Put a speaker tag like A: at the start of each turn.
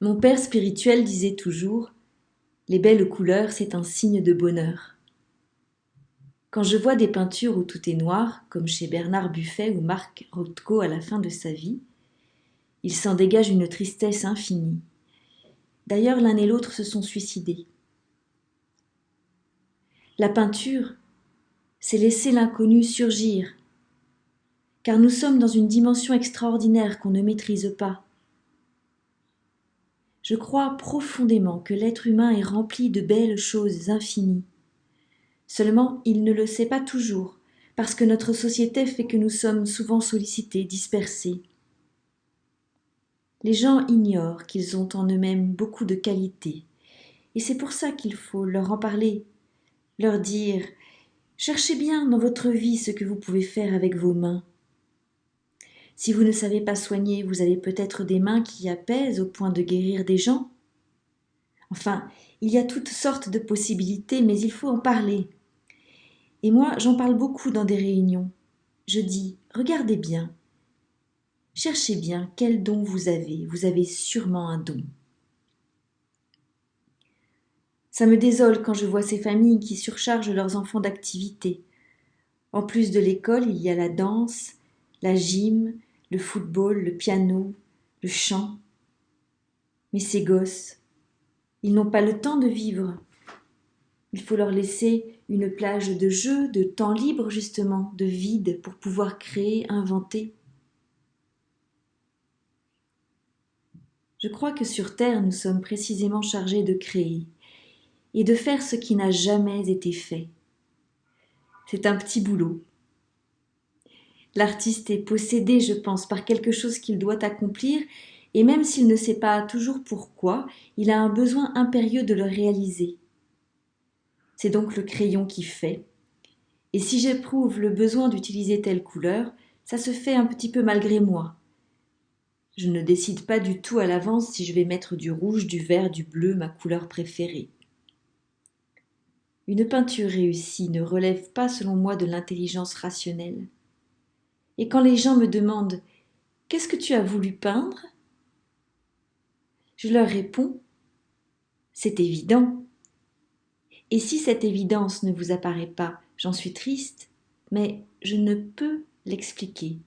A: Mon père spirituel disait toujours: les belles couleurs, c'est un signe de bonheur. Quand je vois des peintures où tout est noir, comme chez Bernard Buffet ou Marc Rothko à la fin de sa vie, il s'en dégage une tristesse infinie. D'ailleurs, l'un et l'autre se sont suicidés. La peinture, c'est laisser l'inconnu surgir, car nous sommes dans une dimension extraordinaire qu'on ne maîtrise pas. Je crois profondément que l'être humain est rempli de belles choses infinies. Seulement, il ne le sait pas toujours, parce que notre société fait que nous sommes souvent sollicités, dispersés. Les gens ignorent qu'ils ont en eux-mêmes beaucoup de qualités, et c'est pour ça qu'il faut leur en parler, leur dire: cherchez bien dans votre vie ce que vous pouvez faire avec vos mains. Si vous ne savez pas soigner, vous avez peut-être des mains qui apaisent au point de guérir des gens. Enfin, il y a toutes sortes de possibilités, mais il faut en parler. Et moi, j'en parle beaucoup dans des réunions. Je dis: regardez bien, cherchez bien quel don vous avez sûrement un don. Ça me désole quand je vois ces familles qui surchargent leurs enfants d'activités. En plus de l'école, il y a la danse, la gym, le football, le piano, le chant. Mais ces gosses, ils n'ont pas le temps de vivre. Il faut leur laisser une plage de jeu, de temps libre justement, de vide pour pouvoir créer, inventer. Je crois que sur Terre, nous sommes précisément chargés de créer et de faire ce qui n'a jamais été fait. C'est un petit boulot. L'artiste est possédé, je pense, par quelque chose qu'il doit accomplir, et même s'il ne sait pas toujours pourquoi, il a un besoin impérieux de le réaliser. C'est donc le crayon qui fait. Et si j'éprouve le besoin d'utiliser telle couleur, ça se fait un petit peu malgré moi. Je ne décide pas du tout à l'avance si je vais mettre du rouge, du vert, du bleu, ma couleur préférée. Une peinture réussie ne relève pas, selon moi, de l'intelligence rationnelle. Et quand les gens me demandent: qu'est-ce que tu as voulu peindre? Je leur réponds: c'est évident. Et si cette évidence ne vous apparaît pas, j'en suis triste, mais je ne peux l'expliquer.